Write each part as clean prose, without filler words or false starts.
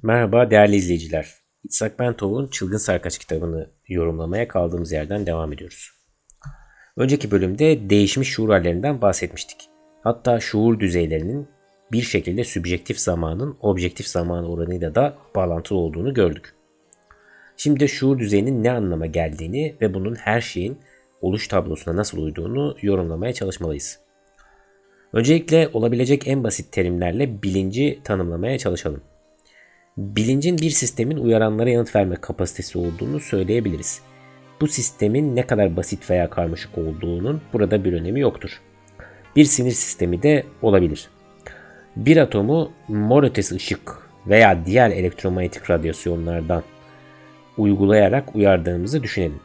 Merhaba değerli izleyiciler. İshak Bentov'un Çılgın Sarkaç kitabını yorumlamaya kaldığımız yerden devam ediyoruz. Önceki bölümde değişmiş şuur hallerinden bahsetmiştik. Hatta şuur düzeylerinin bir şekilde sübjektif zamanın objektif zaman oranıyla da bağlantılı olduğunu gördük. Şimdi de şuur düzeyinin ne anlama geldiğini ve bunun her şeyin oluş tablosuna nasıl uyduğunu yorumlamaya çalışmalıyız. Öncelikle olabilecek en basit terimlerle bilinci tanımlamaya çalışalım. Bilincin bir sistemin uyaranlara yanıt verme kapasitesi olduğunu söyleyebiliriz. Bu sistemin ne kadar basit veya karmaşık olduğunun burada bir önemi yoktur. Bir sinir sistemi de olabilir. Bir atomu mor ötesi ışık veya diğer elektromanyetik radyasyonlardan uygulayarak uyardığımızı düşünelim.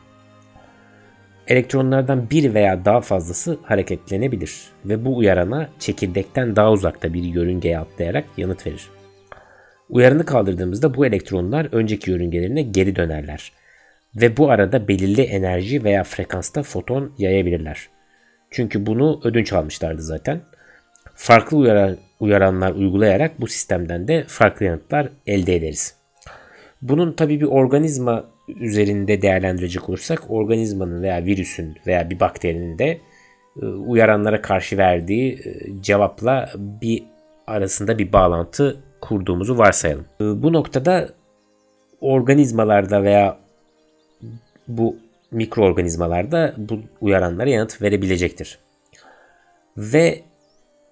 Elektronlardan bir veya daha fazlası hareketlenebilir ve bu uyarana çekirdekten daha uzakta bir yörüngeye atlayarak yanıt verir. Uyarını kaldırdığımızda bu elektronlar önceki yörüngelerine geri dönerler ve bu arada belirli enerji veya frekansta foton yayabilirler. Çünkü bunu ödünç almışlardı zaten. Farklı uyaranlar uygulayarak bu sistemden de farklı yanıtlar elde ederiz. Bunun tabii bir organizma üzerinde değerlendirecek olursak organizmanın veya virüsün veya bir bakterinin de uyaranlara karşı verdiği cevapla bir arasında bir bağlantı kurduğumuzu varsayalım. Bu noktada organizmalarda veya bu mikroorganizmalarda bu uyaranlara yanıt verebilecektir. Ve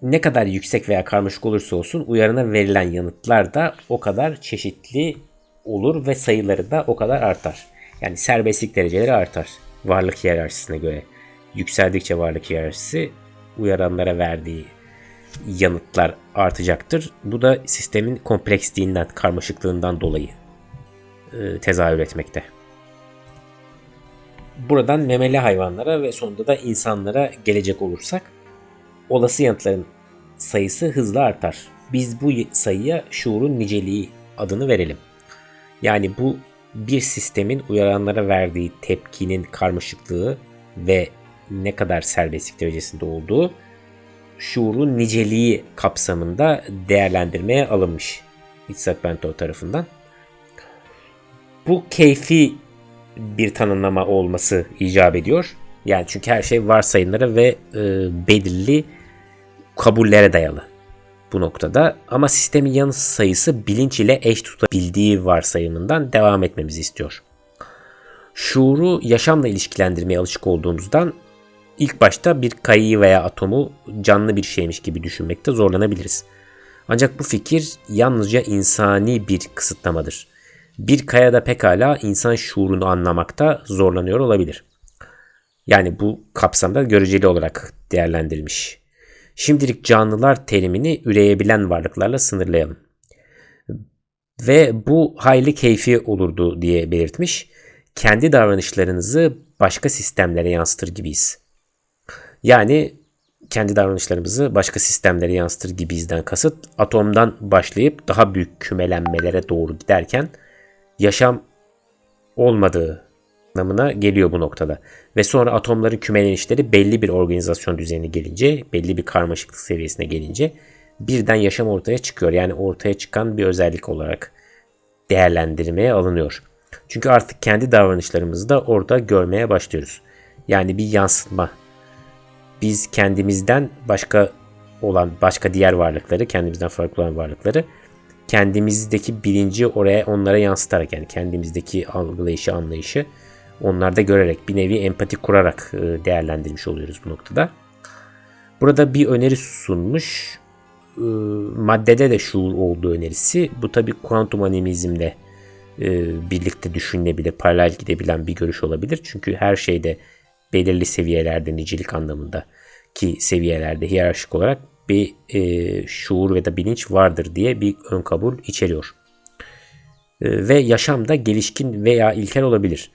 ne kadar yüksek veya karmaşık olursa olsun uyarana verilen yanıtlar da o kadar çeşitli olur ve sayıları da o kadar artar. Yani serbestlik dereceleri artar varlık hiyerarşisine göre. Yükseldikçe varlık hiyerarşisi uyaranlara verdiği yanıtlar artacaktır. Bu da sistemin kompleksliğinden, karmaşıklığından dolayı tezahür etmekte. Buradan memeli hayvanlara ve sonunda da insanlara gelecek olursak olası yanıtların sayısı hızla artar. Biz bu sayıya şuurun niceliği adını verelim. Yani bu bir sistemin uyaranlara verdiği tepkinin karmaşıklığı ve ne kadar serbestlik derecesinde olduğu şuurun niceliği kapsamında değerlendirmeye alınmış İshak Bentov tarafından. Bu keyfi bir tanımlama olması icap ediyor. Yani çünkü her şey varsayımlara ve belirli kabullere dayalı bu noktada. Ama sistemin yanıt sayısı bilinç ile eş tutabildiği varsayımından devam etmemizi istiyor. Şuuru yaşamla ilişkilendirmeye alışık olduğumuzdan İlk başta bir kayayı veya atomu canlı bir şeymiş gibi düşünmekte zorlanabiliriz. Ancak bu fikir yalnızca insani bir kısıtlamadır. Bir kaya da pekala insan şuurunu anlamakta zorlanıyor olabilir. Yani bu kapsamda göreceli olarak değerlendirilmiş. Şimdilik canlılar terimini üreyebilen varlıklarla sınırlayalım. Ve bu hayli keyfi olurdu diye belirtmiş. Kendi davranışlarınızı başka sistemlere yansıtır gibiyiz. Yani kendi davranışlarımızı başka sistemlere yansıtır gibiyizden kasıt atomdan başlayıp daha büyük kümelenmelere doğru giderken yaşam olmadığı anlamına geliyor bu noktada. Ve sonra atomların kümelenişleri belli bir organizasyon düzeyine gelince, belli bir karmaşıklık seviyesine gelince birden yaşam ortaya çıkıyor. Yani ortaya çıkan bir özellik olarak değerlendirmeye alınıyor. Çünkü artık kendi davranışlarımızı da orada görmeye başlıyoruz. Yani bir yansıtma. Biz kendimizden başka diğer varlıkları, kendimizden farklı olan varlıkları kendimizdeki bilinci onlara yansıtarak yani kendimizdeki algılayışı, anlayışı onlarda görerek bir nevi empati kurarak değerlendirmiş oluyoruz bu noktada. Burada bir öneri sunmuş. Maddede de şuur olduğu önerisi. Bu tabii kuantum animizmle birlikte düşünülebilir, paralel gidebilen bir görüş olabilir. Çünkü her şeyde belirli seviyelerde nicelik anlamında ki seviyelerde hiyerarşik olarak bir şuur ve da bilinç vardır diye bir ön kabul içeriyor. Ve yaşam da gelişkin veya ilkel olabilir.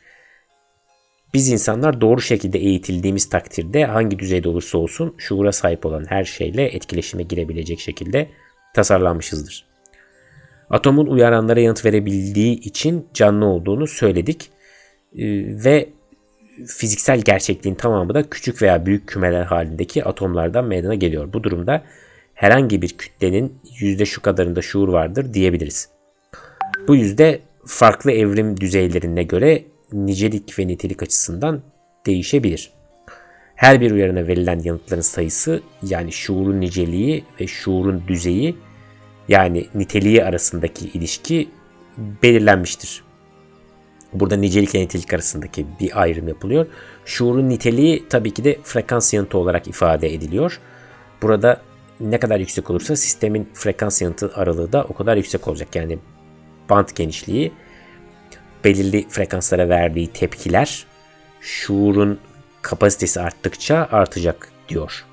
Biz insanlar doğru şekilde eğitildiğimiz takdirde hangi düzeyde olursa olsun şuura sahip olan her şeyle etkileşime girebilecek şekilde tasarlanmışızdır. Atomun uyaranlara yanıt verebildiği için canlı olduğunu söyledik ve fiziksel gerçekliğin tamamı da küçük veya büyük kümeler halindeki atomlardan meydana geliyor. Bu durumda herhangi bir kütlenin yüzde şu kadarında şuur vardır diyebiliriz. Bu yüzde farklı evrim düzeylerine göre nicelik ve nitelik açısından değişebilir. Her bir uyarına verilen yanıtların sayısı, yani şuurun niceliği ve şuurun düzeyi, yani niteliği arasındaki ilişki belirlenmiştir. Burada nicelik ile nitelik arasındaki bir ayrım yapılıyor. Şuurun niteliği tabii ki de frekans yanıtı olarak ifade ediliyor. Burada ne kadar yüksek olursa sistemin frekans yanıtı aralığı da o kadar yüksek olacak. Yani band genişliği, belirli frekanslara verdiği tepkiler şuurun kapasitesi arttıkça artacak diyor.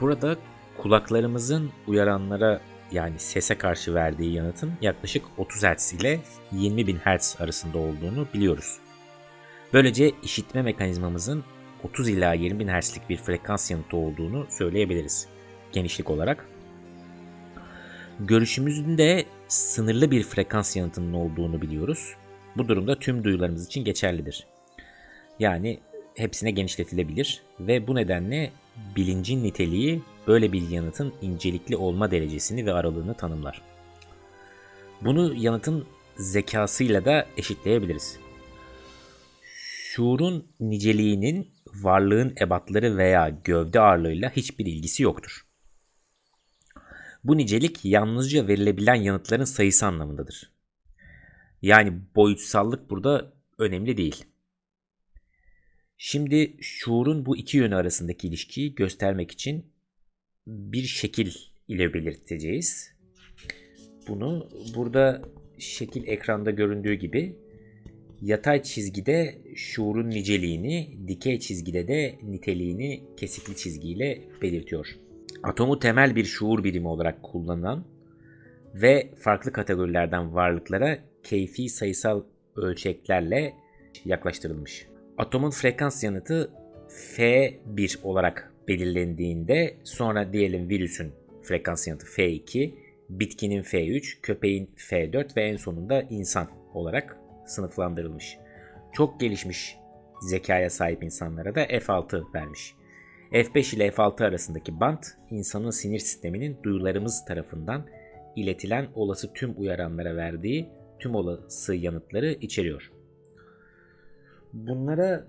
Burada kulaklarımızın uyaranlara, yani sese karşı verdiği yanıtın yaklaşık 30 Hz ile 20.000 Hz arasında olduğunu biliyoruz. Böylece işitme mekanizmamızın 30 ila 20.000 Hz'lik bir frekans yanıtı olduğunu söyleyebiliriz genişlik olarak. Görüşümüzün de sınırlı bir frekans yanıtının olduğunu biliyoruz. Bu durumda tüm duyularımız için geçerlidir. Yani hepsine genişletilebilir ve bu nedenle bilincin niteliği böyle bir yanıtın incelikli olma derecesini ve aralığını tanımlar. Bunu yanıtın zekasıyla da eşitleyebiliriz. Şuurun niceliğinin varlığın ebatları veya gövde ağırlığıyla hiçbir ilgisi yoktur. Bu nicelik yalnızca verilebilen yanıtların sayısı anlamındadır. Yani boyutsallık burada önemli değil. Şimdi şuurun bu iki yönü arasındaki ilişkiyi göstermek için bir şekil ile belirteceğiz. Bunu burada şekil ekranda göründüğü gibi yatay çizgide şuurun niceliğini, dikey çizgide de niteliğini kesikli çizgiyle belirtiyor. Atomu temel bir şuur birimi olarak kullanılan ve farklı kategorilerden varlıklara keyfi sayısal ölçeklerle yaklaştırılmış. Atomun frekans yanıtı F1 olarak belirlendiğinde, sonra diyelim virüsün frekans yanıtı F2, bitkinin F3, köpeğin F4 ve en sonunda insan olarak sınıflandırılmış. Çok gelişmiş zekaya sahip insanlara da F6 vermiş. F5 ile F6 arasındaki band, insanın sinir sisteminin duyularımız tarafından iletilen olası tüm uyaranlara verdiği tüm olası yanıtları içeriyor. Bunlara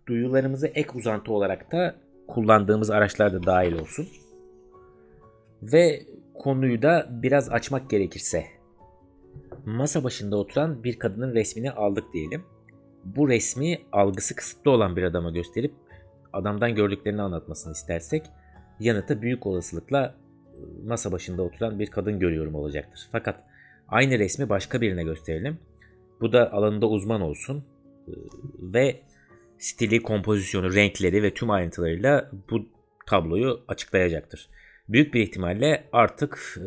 duyularımızı ek uzantı olarak da kullandığımız araçlar da dahil olsun. Ve konuyu da biraz açmak gerekirse, masa başında oturan bir kadının resmini aldık diyelim. Bu resmi algısı kısıtlı olan bir adama gösterip adamdan gördüklerini anlatmasını istersek, yanıtı büyük olasılıkla masa başında oturan bir kadın görüyorum olacaktır. Fakat aynı resmi başka birine gösterelim. Bu da alanında uzman olsun ve stili, kompozisyonu, renkleri ve tüm ayrıntılarıyla bu tabloyu açıklayacaktır. Büyük bir ihtimalle artık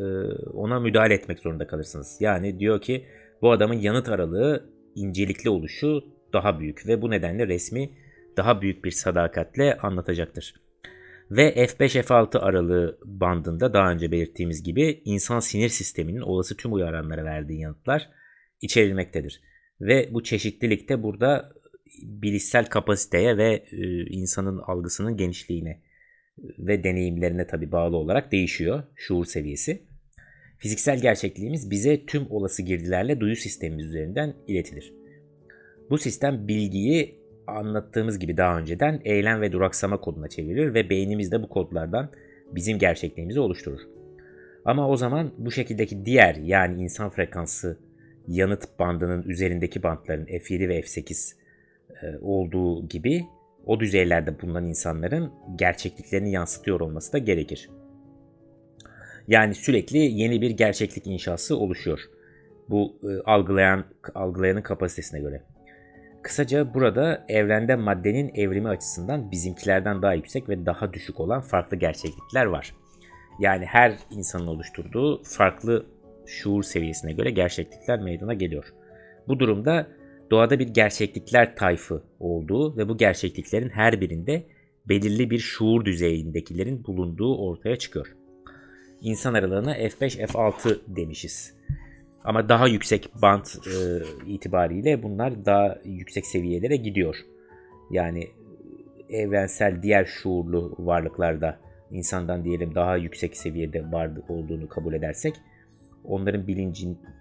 ona müdahale etmek zorunda kalırsınız. Yani diyor ki bu adamın yanıt aralığı, incelikli oluşu daha büyük ve bu nedenle resmi daha büyük bir sadakatle anlatacaktır. Ve F5-F6 aralığı bandında daha önce belirttiğimiz gibi insan sinir sisteminin olası tüm uyaranlara verdiği yanıtlar içerilmektedir. Ve bu çeşitlilik de burada bilişsel kapasiteye ve insanın algısının genişliğine ve deneyimlerine tabii bağlı olarak değişiyor şuur seviyesi. Fiziksel gerçekliğimiz bize tüm olası girdilerle duyu sistemimiz üzerinden iletilir. Bu sistem bilgiyi anlattığımız gibi daha önceden eylem ve duraksama koduna çevirir ve beynimiz de bu kodlardan bizim gerçekliğimizi oluşturur. Ama o zaman bu şekildeki diğer, yani insan frekansı yanıt bandının üzerindeki bantların F7 ve F8 olduğu gibi o düzeylerde bulunan insanların gerçekliklerini yansıtıyor olması da gerekir. Yani sürekli yeni bir gerçeklik inşası oluşuyor. Bu algılayanın kapasitesine göre. Kısaca burada evrende maddenin evrimi açısından bizimkilerden daha yüksek ve daha düşük olan farklı gerçeklikler var. Yani her insanın oluşturduğu farklı şuur seviyesine göre gerçeklikler meydana geliyor. Bu durumda doğada bir gerçeklikler tayfı olduğu ve bu gerçekliklerin her birinde belirli bir şuur düzeyindekilerin bulunduğu ortaya çıkıyor. İnsan aralığına F5, F6 demişiz. Ama daha yüksek band itibariyle bunlar daha yüksek seviyelere gidiyor. Yani evrensel diğer şuurlu varlıklarda insandan diyelim daha yüksek seviyede olduğunu kabul edersek, onların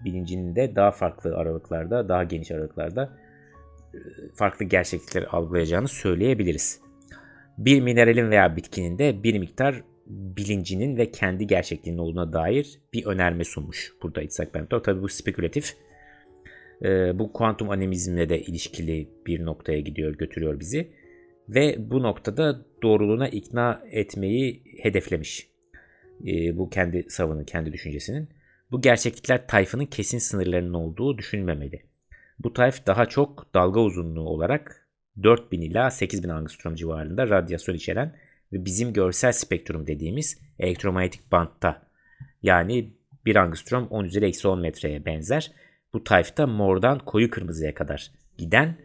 bilincinin de daha farklı aralıklarda, daha geniş aralıklarda farklı gerçeklikleri algılayacağını söyleyebiliriz. Bir mineralin veya bitkinin de bir miktar bilincinin ve kendi gerçekliğinin olduğuna dair bir önerme sunmuş burada Itzhak Bentov. Tabii bu spekülatif. Bu kuantum animizmle de ilişkili bir noktaya götürüyor bizi. Ve bu noktada doğruluğuna ikna etmeyi hedeflemiş. Bu kendi savının, kendi düşüncesinin. Bu gerçeklikler tayfının kesin sınırlarının olduğu düşünülmemeli. Bu tayf daha çok dalga uzunluğu olarak 4000 ila 8000 angstrom civarında radyasyon içeren ve bizim görsel spektrum dediğimiz elektromanyetik bantta, yani 1 angstrom 10 üzeri eksi 10 metreye benzer. Bu tayfta mordan koyu kırmızıya kadar giden,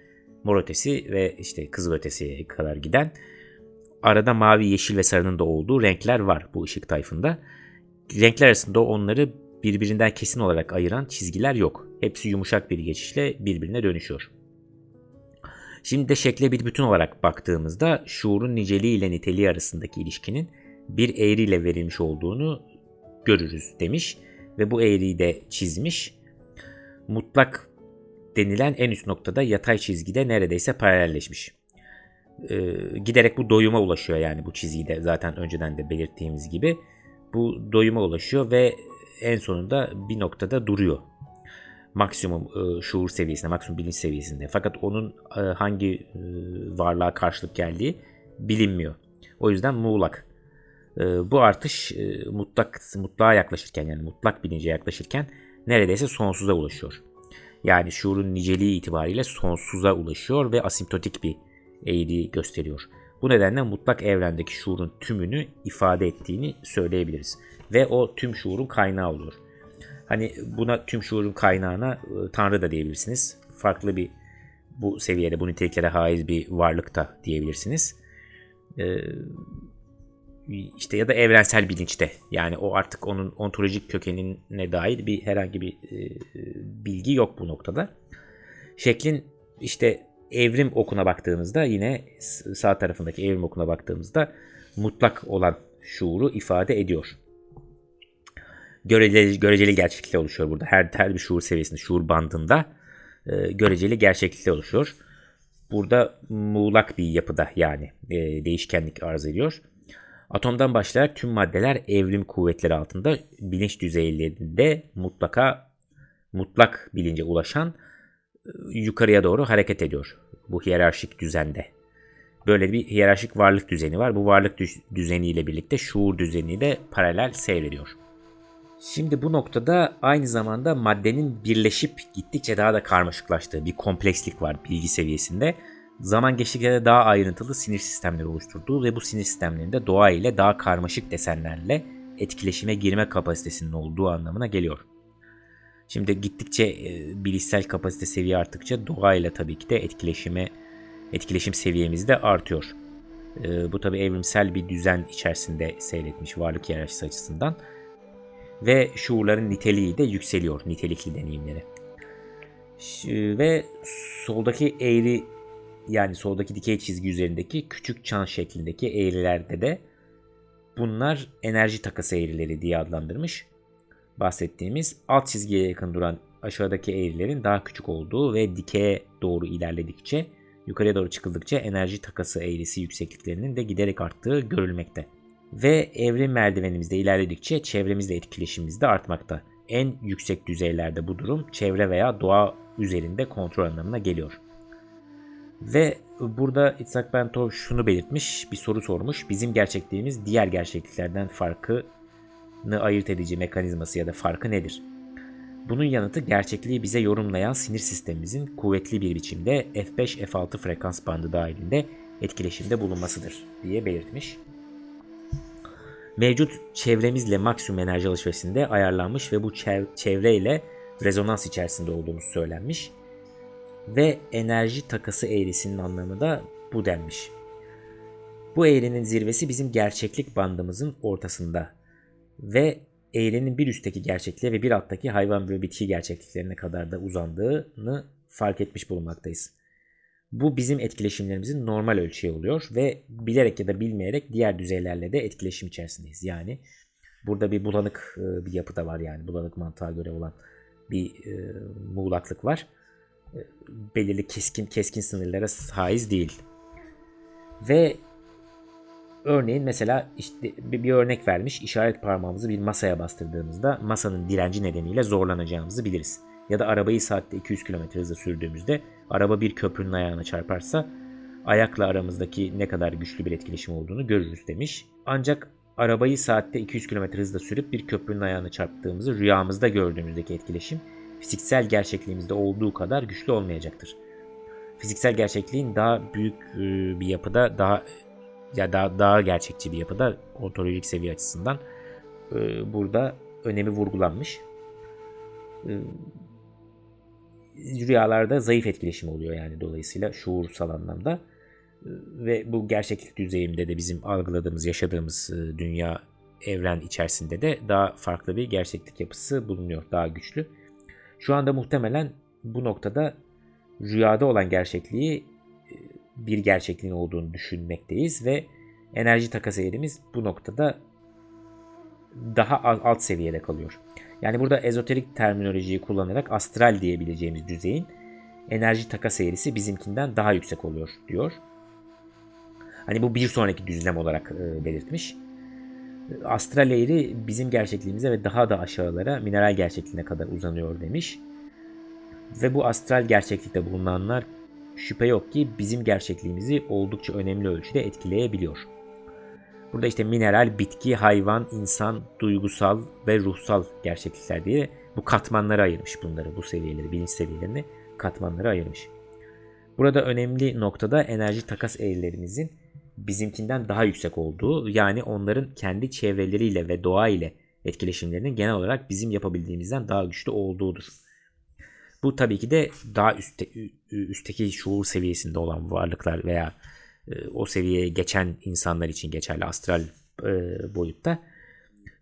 mor ötesi ve işte kızıl ötesiye kadar giden, arada mavi, yeşil ve sarının da olduğu renkler var bu ışık tayfında. Renkler arasında onları birbirinden kesin olarak ayıran çizgiler yok. Hepsi yumuşak bir geçişle birbirine dönüşüyor. Şimdi de şekle bir bütün olarak baktığımızda şuurun niceliği ile niteliği arasındaki ilişkinin bir eğriyle verilmiş olduğunu görürüz demiş ve bu eğriyi de çizmiş. Mutlak denilen en üst noktada yatay çizgide neredeyse paralelleşmiş. Giderek bu doyuma ulaşıyor, yani bu çizgide zaten önceden de belirttiğimiz gibi bu doyuma ulaşıyor ve en sonunda bir noktada duruyor. Maksimum şuur seviyesinde, maksimum bilinç seviyesinde. Fakat onun hangi varlığa karşılık geldiği bilinmiyor. O yüzden muğlak. Bu artış mutlağa yaklaşırken, yani mutlak bilince yaklaşırken neredeyse sonsuza ulaşıyor. Yani şuurun niceliği itibariyle sonsuza ulaşıyor ve asimptotik bir eğri gösteriyor. Bu nedenle mutlak evrendeki şuurun tümünü ifade ettiğini söyleyebiliriz. Ve o tüm şuurun kaynağı oluyor. Hani buna tüm şuurun kaynağına Tanrı da diyebilirsiniz. Farklı bir bu seviyede, bu niteliklere haiz bir varlık da diyebilirsiniz. İşte ya da evrensel bilinçte. Yani o artık onun ontolojik kökenine dair herhangi bir bilgi yok bu noktada. Şeklin işte evrim okuna baktığımızda, yine sağ tarafındaki evrim okuna baktığımızda mutlak olan şuuru ifade ediyor. Göreceli gerçeklikle oluşuyor burada. Her bir şuur seviyesinde, şuur bandında göreceli gerçeklikle oluşuyor. Burada muğlak bir yapıda, yani değişkenlik arz ediyor. Atomdan başlayarak tüm maddeler evrim kuvvetleri altında bilinç düzeylerinde mutlak bilince ulaşan yukarıya doğru hareket ediyor bu hiyerarşik düzende. Böyle bir hiyerarşik varlık düzeni var. Bu varlık düzeniyle birlikte şuur düzeni de paralel seyrediyor. Şimdi bu noktada aynı zamanda maddenin birleşip gittikçe daha da karmaşıklaştığı bir komplekslik var bilgi seviyesinde. Zaman geçtikçe de daha ayrıntılı sinir sistemleri oluşturduğu ve bu sinir sistemlerinde doğa ile daha karmaşık desenlerle etkileşime girme kapasitesinin olduğu anlamına geliyor. Şimdi gittikçe bilişsel kapasite seviye arttıkça doğa ile tabii ki de etkileşim seviyemiz de artıyor. Bu tabii evrimsel bir düzen içerisinde seyretmiş varlık hiyerarşisi açısından. Ve şuurların niteliği de yükseliyor, nitelikli deneyimleri. Ve soldaki eğri, yani soldaki dikey çizgi üzerindeki küçük çan şeklindeki eğrilerde de bunlar enerji takası eğrileri diye adlandırmış. Bahsettiğimiz alt çizgiye yakın duran aşağıdaki eğrilerin daha küçük olduğu ve dikeye doğru ilerledikçe, yukarıya doğru çıkıldıkça enerji takası eğrisi yüksekliklerinin de giderek arttığı görülmekte. Ve evrim merdivenimizde ilerledikçe çevremizle etkileşimimiz de artmakta. En yüksek düzeylerde bu durum çevre veya doğa üzerinde kontrol anlamına geliyor. Ve burada Itzhak Bentov şunu belirtmiş, bir soru sormuş. Bizim gerçekliğimiz diğer gerçekliklerden farkını ayırt edici mekanizması ya da farkı nedir? Bunun yanıtı gerçekliği bize yorumlayan sinir sistemimizin kuvvetli bir biçimde F5-F6 frekans bandı dahilinde etkileşimde bulunmasıdır diye belirtmiş. Mevcut çevremizle maksimum enerji alışverişinde ayarlanmış ve bu çevreyle rezonans içerisinde olduğumuz söylenmiş. Ve enerji takası eğrisinin anlamı da bu denmiş. Bu eğrinin zirvesi bizim gerçeklik bandımızın ortasında ve eğrinin bir üstteki gerçekliğe ve bir alttaki hayvan ve bitki gerçekliklerine kadar da uzandığını fark etmiş bulunmaktayız. Bu bizim etkileşimlerimizin normal ölçeği oluyor ve bilerek ya da bilmeyerek diğer düzeylerle de etkileşim içerisindeyiz. Yani Burada bir bulanık bir yapı da var, yani bulanık mantığa göre olan bir muğlaklık var. Belirli keskin sınırlara haiz değil. Ve örneğin mesela işte bir örnek vermiş. İşaret parmağımızı bir masaya bastırdığımızda masanın direnci nedeniyle zorlanacağımızı biliriz. Ya da arabayı saatte 200 km hızla sürdüğümüzde araba bir köprünün ayağına çarparsa ayakla aramızdaki ne kadar güçlü bir etkileşim olduğunu görürüz demiş. Ancak arabayı saatte 200 km hızla sürüp bir köprünün ayağına çarptığımızı rüyamızda gördüğümüzdeki etkileşim fiziksel gerçekliğimizde olduğu kadar güçlü olmayacaktır. Fiziksel gerçekliğin daha büyük bir yapıda, daha gerçekçi bir yapıda ontolojik seviye açısından burada önemi vurgulanmış. Rüyalarda zayıf etkileşim oluyor yani, dolayısıyla şuursal anlamda. Ve bu gerçeklik düzeyinde de bizim algıladığımız, yaşadığımız dünya, evren içerisinde de daha farklı bir gerçeklik yapısı bulunuyor, daha güçlü. Şu anda muhtemelen bu noktada rüyada olan gerçekliği bir gerçekliğin olduğunu düşünmekteyiz ve enerji takas eğrimiz bu noktada daha alt seviyede kalıyor. Yani burada ezoterik terminolojiyi kullanarak astral diyebileceğimiz düzeyin enerji takas eğrisi bizimkinden daha yüksek oluyor diyor. Hani bu bir sonraki düzlem olarak belirtmiş. Astral eğri bizim gerçekliğimize ve daha da aşağılara, mineral gerçekliğine kadar uzanıyor demiş. Ve bu astral gerçeklikte bulunanlar şüphe yok ki bizim gerçekliğimizi oldukça önemli ölçüde etkileyebiliyor. Burada işte mineral, bitki, hayvan, insan, duygusal ve ruhsal gerçeklikler diye bu katmanlara ayırmış bunları, bu seviyeleri, bilinç seviyelerini katmanlara ayırmış. Burada önemli noktada enerji takas eğrilerimizin bizimkinden daha yüksek olduğu, yani onların kendi çevreleriyle ve doğa ile etkileşimlerinin genel olarak bizim yapabildiğimizden daha güçlü olduğudur. Bu tabii ki de daha üstteki şuur seviyesinde olan varlıklar veya o seviyeye geçen insanlar için geçerli, astral boyutta.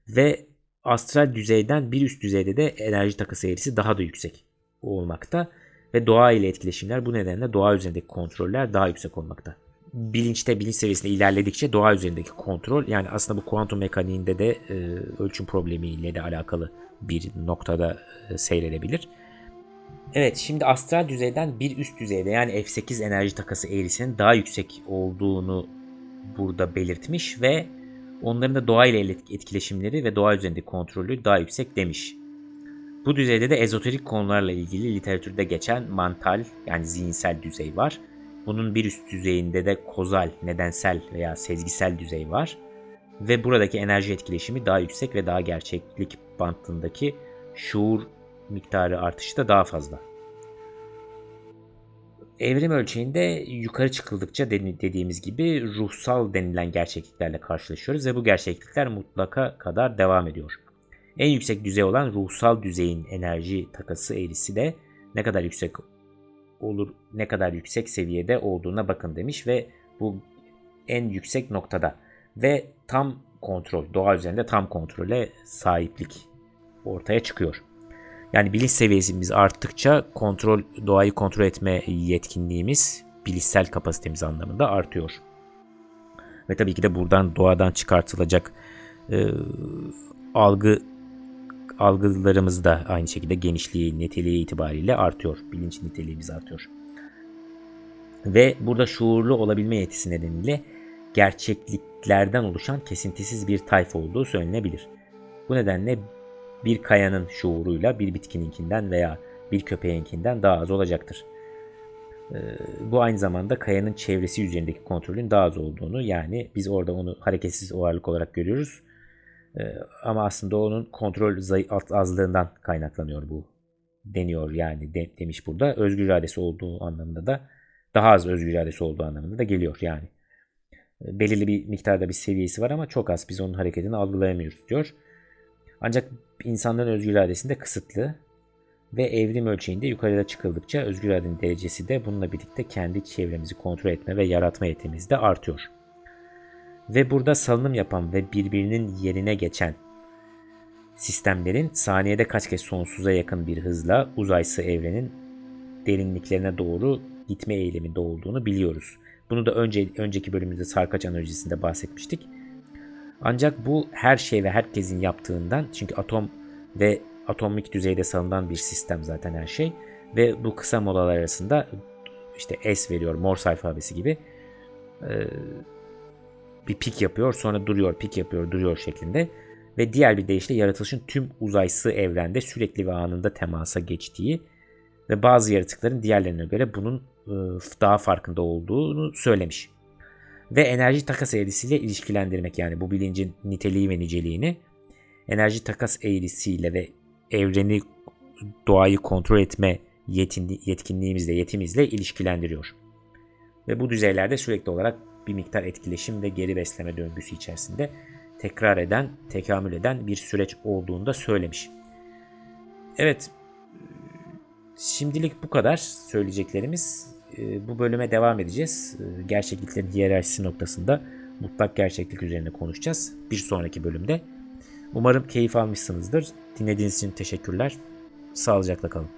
Ve astral düzeyden bir üst düzeyde de enerji takası eğrisi daha da yüksek olmakta. Ve doğa ile etkileşimler bu nedenle doğa üzerindeki kontroller daha yüksek olmakta. Bilinç seviyesinde ilerledikçe doğa üzerindeki kontrol, yani aslında bu kuantum mekaniğinde de ölçüm problemiyle de alakalı bir noktada seyredebilir. Evet, şimdi astral düzeyden bir üst düzeyde, yani F8 enerji takası eğrisinin daha yüksek olduğunu burada belirtmiş ve onların da doğa ile etkileşimleri ve doğa üzerindeki kontrolü daha yüksek demiş. Bu düzeyde de ezoterik konularla ilgili literatürde geçen mantal, yani zihinsel düzey var. Bunun bir üst düzeyinde de kozal, nedensel veya sezgisel düzey var. Ve buradaki enerji etkileşimi daha yüksek ve daha gerçeklik bandındaki şuur miktarı artışı da daha fazla. Evrim ölçeğinde yukarı çıkıldıkça dediğimiz gibi ruhsal denilen gerçekliklerle karşılaşıyoruz ve bu gerçeklikler mutlaka kadar devam ediyor. En yüksek düzey olan ruhsal düzeyin enerji takası eğrisi de ne kadar yüksek olur, ne kadar yüksek seviyede olduğuna bakın demiş ve bu en yüksek noktada ve tam kontrol, doğa üzerinde tam kontrole sahiplik ortaya çıkıyor. Yani bilinç seviyemiz arttıkça doğayı kontrol etme yetkinliğimiz, bilişsel kapasitemiz anlamında artıyor. Ve tabii ki de buradan doğadan çıkartılacak algılarımız da aynı şekilde genişliği, niteliği itibariyle artıyor. Bilinç niteliğimiz artıyor. Ve burada şuurlu olabilme yetisi nedeniyle gerçekliklerden oluşan kesintisiz bir tayfa olduğu söylenebilir. Bu nedenle bir kayanın şuuruyla bir bitkininkinden veya bir köpeğinkinden daha az olacaktır. Bu aynı zamanda kayanın çevresi üzerindeki kontrolün daha az olduğunu, yani biz orada onu hareketsiz varlık olarak görüyoruz. Ama aslında onun kontrol azlığından kaynaklanıyor bu deniyor, yani demiş burada. Özgür iradesi olduğu anlamında da, daha az özgür iradesi olduğu anlamında da geliyor yani. Belirli bir miktarda bir seviyesi var ama çok az, biz onun hareketini algılayamıyoruz diyor. Ancak insanların özgür iradesi de kısıtlı ve evrim ölçeğinde yukarıda çıkıldıkça özgür iradenin derecesi de bununla birlikte kendi çevremizi kontrol etme ve yaratma yetimiz de artıyor. Ve burada salınım yapan ve birbirinin yerine geçen sistemlerin saniyede kaç kez sonsuza yakın bir hızla uzaysı evrenin derinliklerine doğru gitme eğiliminde olduğunu biliyoruz. Bunu da önceki bölümümüzde sarkaç analojisinde bahsetmiştik. Ancak bu her şey ve herkesin yaptığından, çünkü atom ve atomik düzeyde salınan bir sistem zaten her şey ve bu kısa molalar arasında işte S veriyor, Morse alfabesi gibi bir pik yapıyor, sonra duruyor, pik yapıyor, duruyor şeklinde ve diğer bir deyişle yaratılışın tüm uzaysı evrende sürekli ve anında temasa geçtiği ve bazı yaratıkların diğerlerine göre bunun daha farkında olduğunu söylemiş. Ve enerji takas eğrisiyle ilişkilendirmek, yani bu bilincin niteliği ve niceliğini enerji takas eğrisiyle ve evreni, doğayı kontrol etme yetkinliğimizle, yetimizle ilişkilendiriyor. Ve bu düzeylerde sürekli olarak bir miktar etkileşim ve geri besleme döngüsü içerisinde tekrar eden, tekamül eden bir süreç olduğunu da söylemiş. Evet, şimdilik bu kadar söyleyeceklerimiz. Bu bölüme devam edeceğiz. Gerçekliklerin hiyerarşisi noktasında mutlak gerçeklik üzerine konuşacağız bir sonraki bölümde. Umarım keyif almışsınızdır. Dinlediğiniz için teşekkürler. Sağlıcakla kalın.